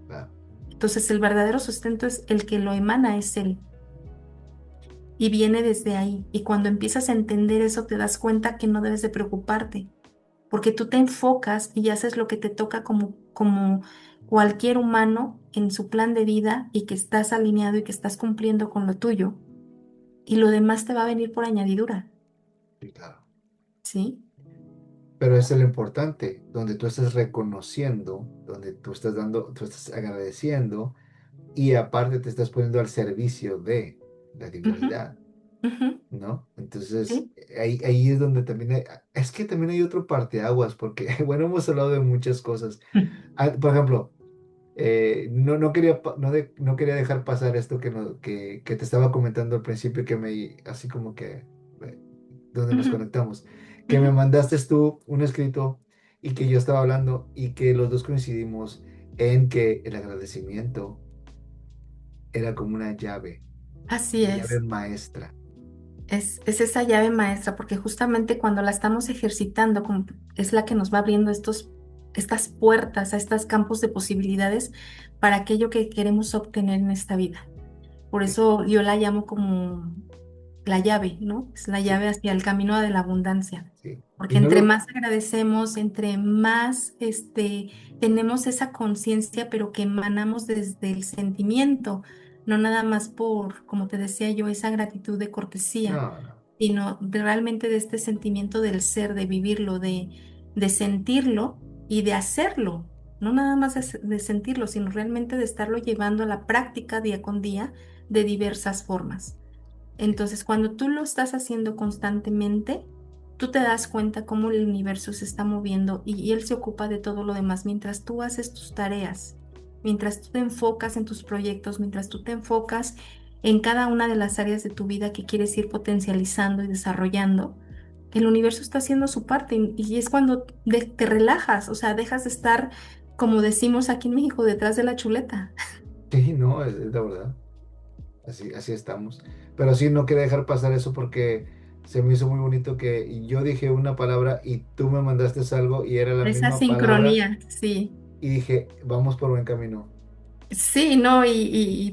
claro. Entonces, el verdadero sustento es el que lo emana, es él. Y viene desde ahí. Y cuando empiezas a entender eso, te das cuenta que no debes de preocuparte, porque tú te enfocas y haces lo que te toca como cualquier humano en su plan de vida y que estás alineado y que estás cumpliendo con lo tuyo. Y lo demás te va a venir por añadidura, Sí, claro. ¿sí? Pero eso es lo importante, donde tú estás reconociendo, donde tú estás dando, tú estás agradeciendo y aparte te estás poniendo al servicio de la Ujú, divinidad, ujú, ¿no? Entonces, sí, ahí es donde también es que también hay otro parteaguas, porque, bueno, hemos hablado de muchas cosas. Ah, por ejemplo, no quería, no quería dejar pasar esto que te estaba comentando al principio, que así como que, eh, donde nos ujú, conectamos, que ujú. me mandaste tú un escrito y que yo estaba hablando y que los dos coincidimos en que el agradecimiento era como Así una llave es. maestra. Es esa llave maestra, porque justamente cuando la estamos ejercitando, es la que nos va abriendo estas puertas a estos campos de posibilidades para aquello que queremos obtener en esta vida. Por Sí, eso yo la llamo como la llave, ¿no? Es la sí, llave hacia el camino de la abundancia, sí. porque Y no entre lo, más agradecemos, entre más tenemos esa conciencia, pero que emanamos desde el sentimiento, no nada más por, como te decía yo, esa gratitud de cortesía, no, no. sino realmente de este sentimiento del ser, de vivirlo, de sentirlo y de hacerlo. No nada más de sentirlo, sino realmente de estarlo llevando a la práctica día con día de diversas formas. Sí, Entonces, cuando tú lo estás haciendo constantemente, tú te das cuenta cómo el universo se está moviendo y él se ocupa de todo lo demás mientras tú haces tus tareas, mientras tú te enfocas en tus proyectos, mientras tú te enfocas en cada una de las áreas de tu vida que quieres ir potencializando y desarrollando. El universo está haciendo su parte y es cuando te relajas, o sea, dejas de estar, como decimos aquí en México, detrás de la chuleta. sí, no, es la verdad. Así estamos. Pero sí, no quería dejar pasar eso porque se me hizo muy bonito que yo dije una palabra y tú me mandaste algo y era la Esa misma palabra sincronía, sí. y dije, vamos por buen camino. Sí, no,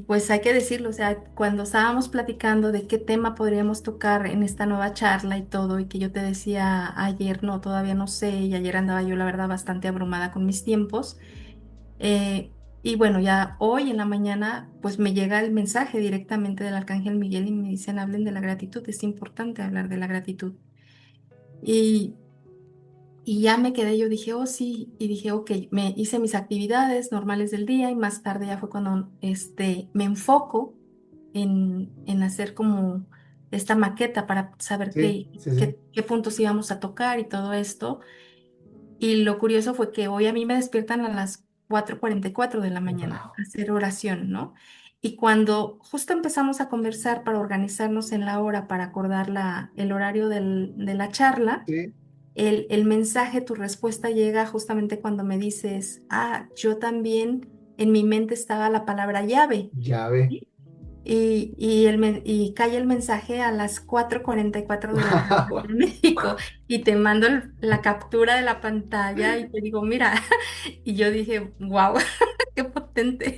pues hay que decirlo, o sea, cuando estábamos platicando de qué tema podríamos tocar en esta nueva charla y todo, y que yo te decía ayer, no, todavía no sé, y ayer andaba yo, la verdad, bastante abrumada con mis tiempos, y bueno, ya hoy en la mañana, pues me llega el mensaje directamente del Arcángel Miguel y me dicen, hablen de la gratitud, es importante hablar de la gratitud. Y ya me quedé, yo dije, oh sí, y dije, ok, me hice mis actividades normales del día y más tarde ya fue cuando me enfoco en hacer como esta maqueta para saber Sí, sí, sí. qué puntos íbamos a tocar y todo esto. Y lo curioso fue que hoy a mí me despiertan a las 4:44 de la mañana Wow. a hacer oración, ¿no? Y cuando justo empezamos a conversar para organizarnos en la hora, para acordar el horario de la charla, Sí, el mensaje, tu respuesta llega justamente cuando me dices, ah, yo también, en mi mente estaba la palabra llave. llave. ¿Sí? Y cae el mensaje a las 4:44 de la mañana Wow. en México y te mando la captura de la pantalla y te digo, mira, y yo dije, wow, qué potente.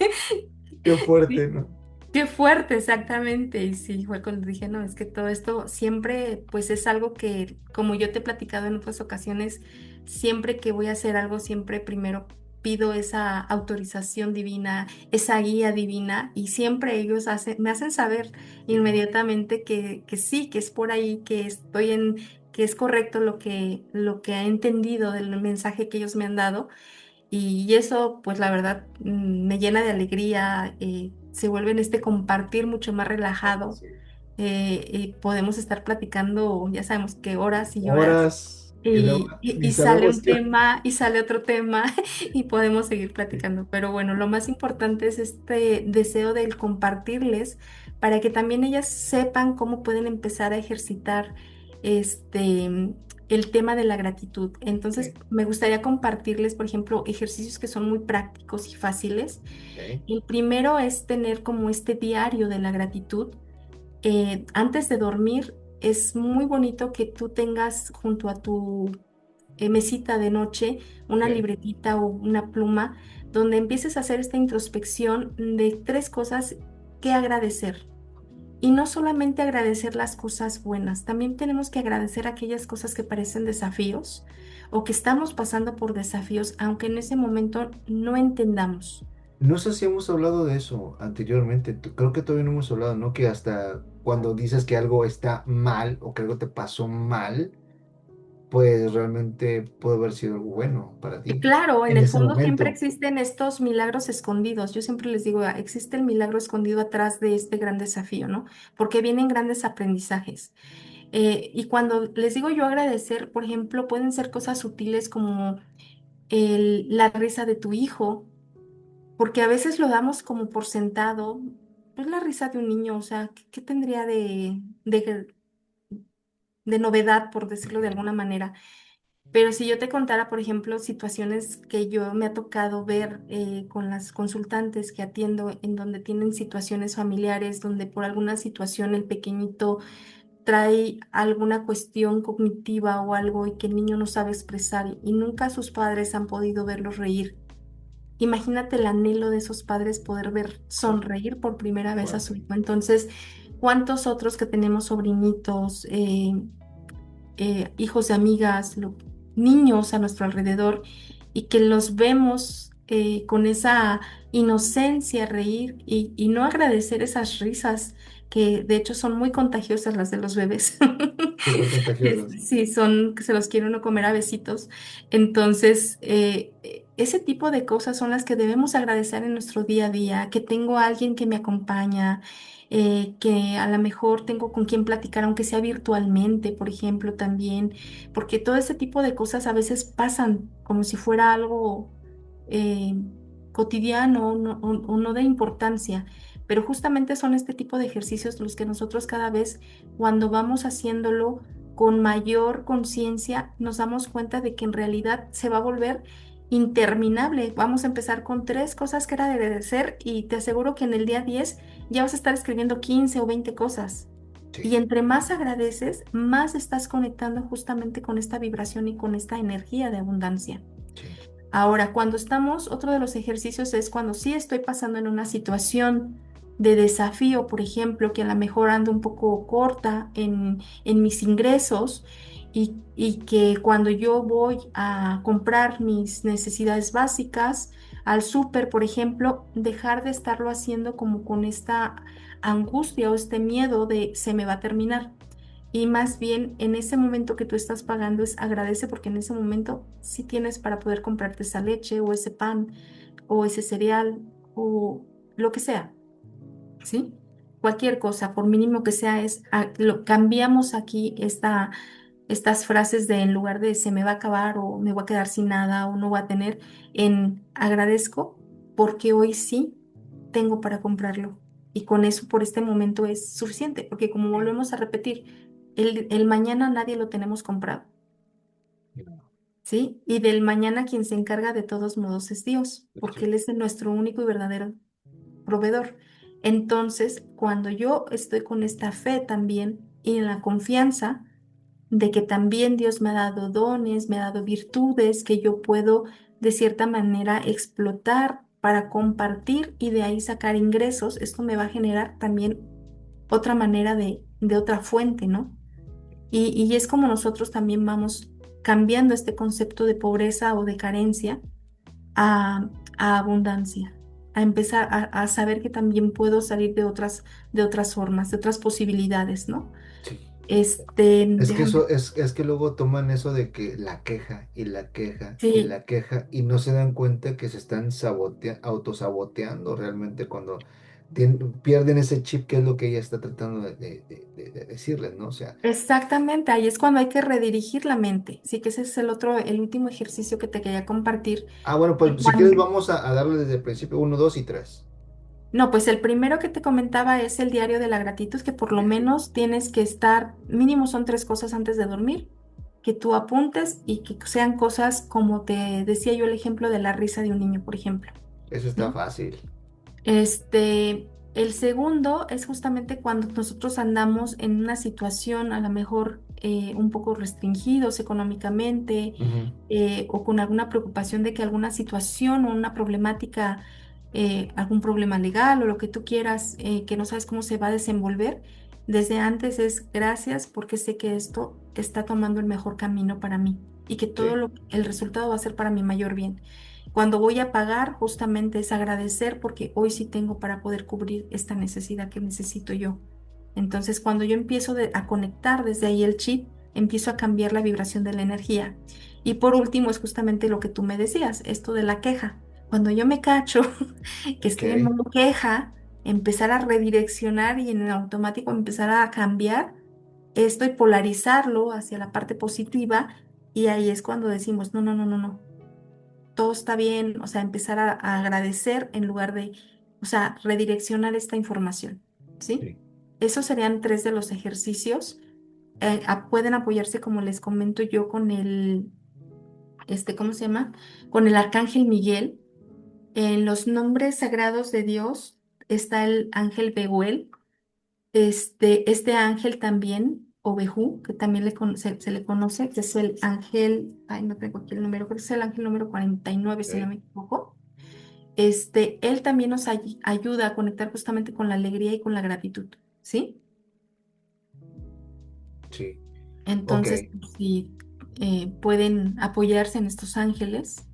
Qué fuerte, ¿no? Qué fuerte, exactamente. Y sí, fue cuando dije, no, es que todo esto siempre, pues es algo que, como yo te he platicado en otras ocasiones, siempre que voy a hacer algo, siempre primero pido esa autorización divina, esa guía divina, y siempre ellos me hacen saber inmediatamente que sí, que es por ahí, que es correcto lo que he entendido del mensaje que ellos me han dado. Y eso, pues la verdad, me llena de alegría, se vuelve en este compartir mucho más relajado, Sí. y podemos estar platicando, ya sabemos que horas y horas, Horas y luego ni y sale sabemos un qué. tema y sale otro tema y podemos seguir platicando. Pero bueno, lo más importante es este deseo del compartirles para que también ellas sepan cómo pueden empezar a ejercitar este el tema de la gratitud. Entonces, Sí, me gustaría compartirles, por ejemplo, ejercicios que son muy prácticos y fáciles. ok, El primero es tener como este diario de la gratitud. Antes de dormir, es muy bonito que tú tengas junto a tu mesita de noche una ok. libretita o una pluma donde empieces a hacer esta introspección de tres cosas que agradecer. Y no solamente agradecer las cosas buenas, también tenemos que agradecer aquellas cosas que parecen desafíos o que estamos pasando por desafíos, aunque en ese momento no entendamos. No sé si hemos hablado de eso anteriormente. Creo que todavía no hemos hablado, ¿no? Que hasta cuando dices que algo está mal o que algo te pasó mal, pues realmente puede haber sido algo bueno para Y ti claro, en en el ese fondo siempre momento. existen estos milagros escondidos. Yo siempre les digo, existe el milagro escondido atrás de este gran desafío, ¿no? Porque vienen grandes aprendizajes. Y cuando les digo yo agradecer, por ejemplo, pueden ser cosas sutiles como la risa de tu hijo, porque a veces lo damos como por sentado, pues la risa de un niño, o sea, ¿qué tendría de novedad, por decirlo de alguna manera? Pero si yo te contara, por ejemplo, situaciones que yo me ha tocado ver con las consultantes que atiendo, en donde tienen situaciones familiares, donde por alguna situación el pequeñito trae alguna cuestión cognitiva o algo y que el niño no sabe expresar y nunca sus padres han podido verlos reír. Imagínate el anhelo de esos padres poder ver sonreír por primera vez a su Fuerte. hijo. Entonces, ¿cuántos otros que tenemos sobrinitos? hijos de amigas, niños a nuestro alrededor y que los vemos con esa inocencia reír y no agradecer esas risas que de hecho son muy contagiosas las de los bebés. Súper contagiosas. Sí, son que se los quiere uno comer a besitos. Entonces, ese tipo de cosas son las que debemos agradecer en nuestro día a día, que tengo a alguien que me acompaña, que a lo mejor tengo con quien platicar, aunque sea virtualmente, por ejemplo, también, porque todo ese tipo de cosas a veces pasan como si fuera algo eh, cotidiano o no de importancia. Pero justamente son este tipo de ejercicios los que nosotros cada vez, cuando vamos haciéndolo con mayor conciencia, nos damos cuenta de que en realidad se va a volver interminable. Vamos a empezar con tres cosas que era de agradecer y te aseguro que en el día 10 ya vas a estar escribiendo 15 o 20 cosas. Y Sí, entre más agradeces, más estás conectando justamente con esta vibración y con esta energía de abundancia. sí. Ahora, cuando estamos, otro de los ejercicios es cuando sí estoy pasando en una situación de desafío, por ejemplo, que a lo mejor ando un poco corta en mis ingresos y que cuando yo voy a comprar mis necesidades básicas al súper, por ejemplo, dejar de estarlo haciendo como con esta angustia o este miedo de se me va a terminar. Y más bien en ese momento que tú estás pagando es agradece porque en ese momento sí tienes para poder comprarte esa leche o ese pan o ese cereal o lo que sea, ¿sí? Cualquier cosa, por mínimo que sea, cambiamos aquí estas frases de en lugar de se me va a acabar o me voy a quedar sin nada o no voy a tener, en agradezco porque hoy sí tengo para comprarlo. Y con eso por este momento es suficiente, porque como volvemos a repetir, el mañana nadie lo tenemos comprado, ¿sí? Y del mañana quien se encarga de todos modos es Dios, porque Sí, Él es nuestro único y verdadero proveedor. Entonces, cuando yo estoy con esta fe también y en la confianza, de que también Dios me ha dado dones, me ha dado virtudes que yo puedo de cierta manera explotar para compartir y de ahí sacar ingresos, esto me va a generar también otra manera de otra fuente, ¿no? Y es como nosotros también vamos cambiando este concepto de pobreza o de carencia a, a abundancia, a empezar a saber que también puedo salir de otras formas, de otras posibilidades, ¿no? sí. Es que Déjame. eso es que luego toman eso de que la queja y la queja y Sí, la queja y no se dan cuenta que se están autosaboteando realmente cuando pierden ese chip que es lo que ella está tratando de decirles, ¿no? O sea, exactamente, ahí es cuando hay que redirigir la mente. Sí, que ese es el último ejercicio que te quería compartir. bueno, Que pues si quieres cuan- vamos a darle desde el principio uno, dos y tres. No, pues el primero que te comentaba es el diario de la gratitud, que por lo menos tienes que estar, mínimo son tres cosas antes de dormir, que tú apuntes y que sean cosas como te decía yo el ejemplo de la risa de un niño, por ejemplo. Eso está ¿Sí? fácil. El segundo es justamente cuando nosotros andamos en una situación a lo mejor un poco restringidos económicamente Ujú. o con alguna preocupación de que alguna situación o una problemática, algún problema legal o lo que tú quieras, que no sabes cómo se va a desenvolver. Desde antes es gracias porque sé que esto está tomando el mejor camino para mí y que Sí, el resultado va a ser para mi mayor bien. Cuando voy a pagar, justamente es agradecer porque hoy sí tengo para poder cubrir esta necesidad que necesito yo. Entonces, cuando yo empiezo a conectar desde ahí el chip, empiezo a cambiar la vibración de la energía. Y por último, es justamente lo que tú me decías, esto de la queja. Cuando yo me cacho que ok, estoy en modo queja, empezar a redireccionar y en el automático empezar a cambiar esto y polarizarlo hacia la parte positiva. Y ahí es cuando decimos, no, no, no, no, no, todo está bien, o sea, empezar a agradecer en lugar de, o sea, redireccionar esta información, ¿sí? sí, Esos serían tres de los ejercicios. Pueden apoyarse, como les comento yo, con ¿cómo se llama? Con el arcángel Miguel. En los nombres sagrados de Dios está el ángel Behuel. Este ángel también, o Bejú, que también se le conoce, que es el ángel, ay, no tengo aquí el número, creo que es el ángel número 49 si no ok, me equivoco. Él también nos ayuda a conectar justamente con la alegría y con la gratitud, ¿sí? sí. Ok, Entonces, si pueden apoyarse en estos ángeles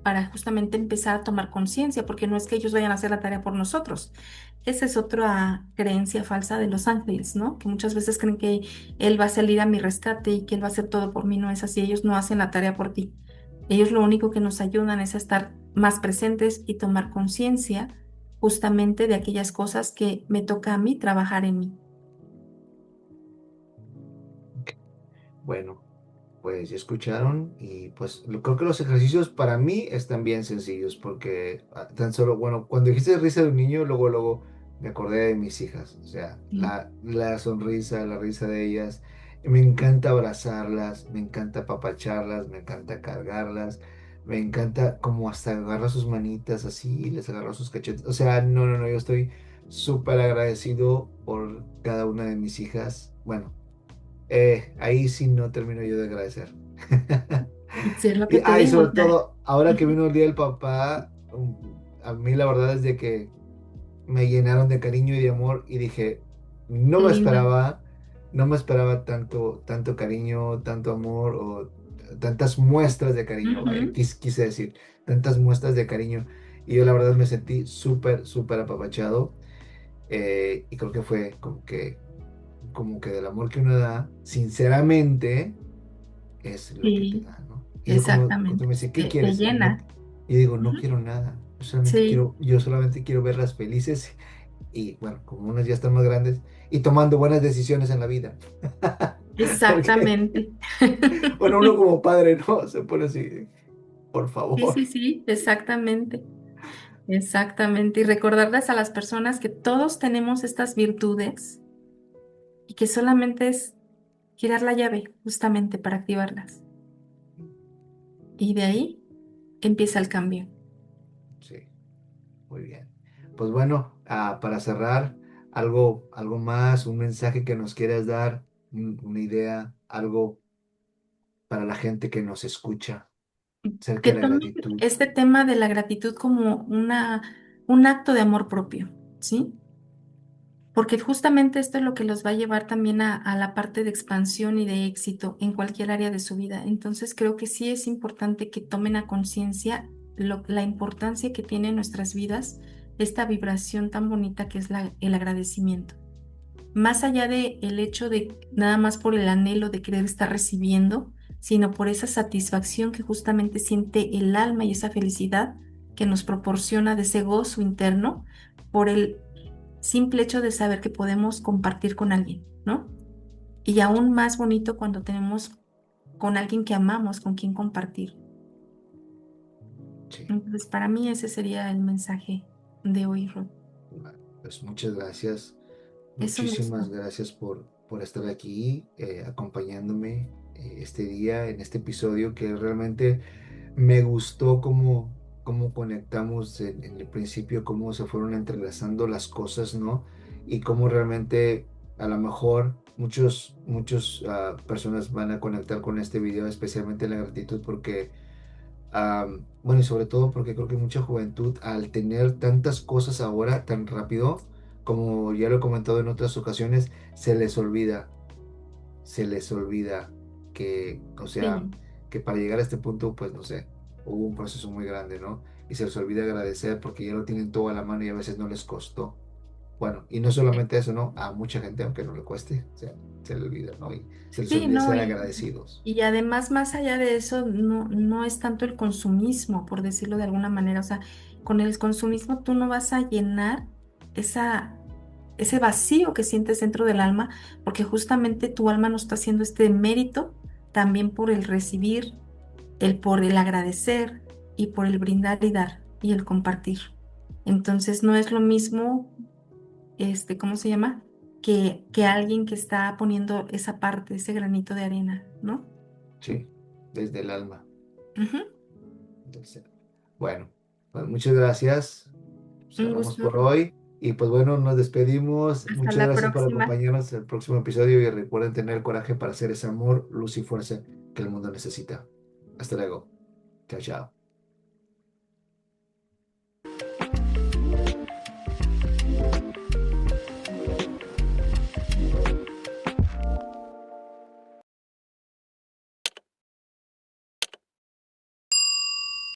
para justamente empezar a tomar conciencia, porque no es que ellos vayan a hacer la tarea por nosotros. Esa es otra creencia falsa de los ángeles, ¿no? Que muchas veces creen que él va a salir a mi rescate y que él va a hacer todo por mí. No es así, ellos no hacen la tarea por ti. Ellos lo único que nos ayudan es a estar más presentes y tomar conciencia justamente de aquellas cosas que me toca a mí trabajar en mí. bueno. Pues ya escucharon y pues creo que los ejercicios para mí están bien sencillos porque tan solo, bueno, cuando dijiste risa de un niño, luego me acordé de mis hijas, o sea, Sí. la sonrisa, la risa de ellas, me encanta abrazarlas, me encanta apapacharlas, me encanta cargarlas, me encanta como hasta agarrar sus manitas así y les agarro sus cachetes, o sea, no, yo estoy súper agradecido por cada una de mis hijas, bueno. Ahí sí no termino yo de agradecer. Sí, es lo Y, que te y digo, sobre o sea, todo, ahora que ujú, vino el Día del Papá, a mí la verdad es de que me llenaron de cariño y de amor y dije, no qué me lindo. esperaba, no me esperaba tanto cariño, tanto amor o tantas muestras de cariño, vaya, Ujú. quise decir, tantas muestras de cariño. Y yo la verdad me sentí súper apapachado y creo que fue como que del amor que uno da, sinceramente es lo que te Sí, da, ¿no? Y yo como cuando exactamente. me dice, ¿qué Te quieres? Y no, llena. y digo, no Ujú. quiero nada. Sí, Yo solamente quiero verlas felices y bueno, como unas ya están más grandes y tomando buenas decisiones en la vida. Porque, exactamente. bueno, uno como padre, ¿no? Se pone así, por Sí, favor. sí, sí, exactamente. Exactamente. Y recordarles a las personas que todos tenemos estas virtudes y que solamente es girar la llave justamente para activarlas. Y de ahí empieza el cambio. Sí, muy bien. Pues bueno, para cerrar, algo más, un mensaje que nos quieras dar, una idea, algo para la gente que nos escucha acerca Que de la tomen gratitud. este tema de la gratitud como un acto de amor propio, ¿sí? Porque justamente esto es lo que los va a llevar también a la parte de expansión y de éxito en cualquier área de su vida. Entonces creo que sí es importante que tomen a conciencia la importancia que tiene en nuestras vidas esta vibración tan bonita que es el agradecimiento. Más allá de el hecho de nada más por el anhelo de querer estar recibiendo, sino por esa satisfacción que justamente siente el alma y esa felicidad que nos proporciona de ese gozo interno por el simple hecho de saber que podemos compartir con alguien, ¿no? Y aún más bonito cuando tenemos con alguien que amamos, con quien compartir. Sí. Entonces, para mí ese sería el mensaje de hoy, Rod. Bueno, pues muchas gracias. Es un Muchísimas gusto. gracias por estar aquí acompañándome este día en este episodio que realmente me gustó cómo conectamos en el principio, cómo se fueron entrelazando las cosas, ¿no? Y cómo realmente a lo mejor muchos personas van a conectar con este video, especialmente la gratitud, porque bueno, y sobre todo porque creo que mucha juventud, al tener tantas cosas ahora tan rápido, como ya lo he comentado en otras ocasiones, se les olvida que, o sea, Sí, que para llegar a este punto, pues no sé, hubo un proceso muy grande, ¿no? Y se les olvida agradecer porque ya lo tienen todo a la mano y a veces no les costó. Bueno, y no solamente eso, ¿no? A mucha gente, aunque no le cueste, o sea, se le olvida, ¿no? Y se les sí, olvida no, ser agradecidos. y además, más allá de eso, no es tanto el consumismo, por decirlo de alguna manera. O sea, con el consumismo tú no vas a llenar esa, ese vacío que sientes dentro del alma, porque justamente tu alma no está haciendo este mérito también por el recibir, por el agradecer y por el brindar y dar y el compartir. Entonces, no es lo mismo, ¿cómo se llama? Que alguien que está poniendo esa parte, ese granito de arena, ¿no? Sí, desde el alma. Ujú. Entonces, bueno, pues muchas gracias. Un Cerramos gusto. por hoy. Y pues bueno, nos despedimos. Hasta Muchas la gracias por próxima. acompañarnos en el próximo episodio y recuerden tener coraje para hacer ese amor, luz y fuerza que el mundo necesita. Hasta luego. Chao, chao.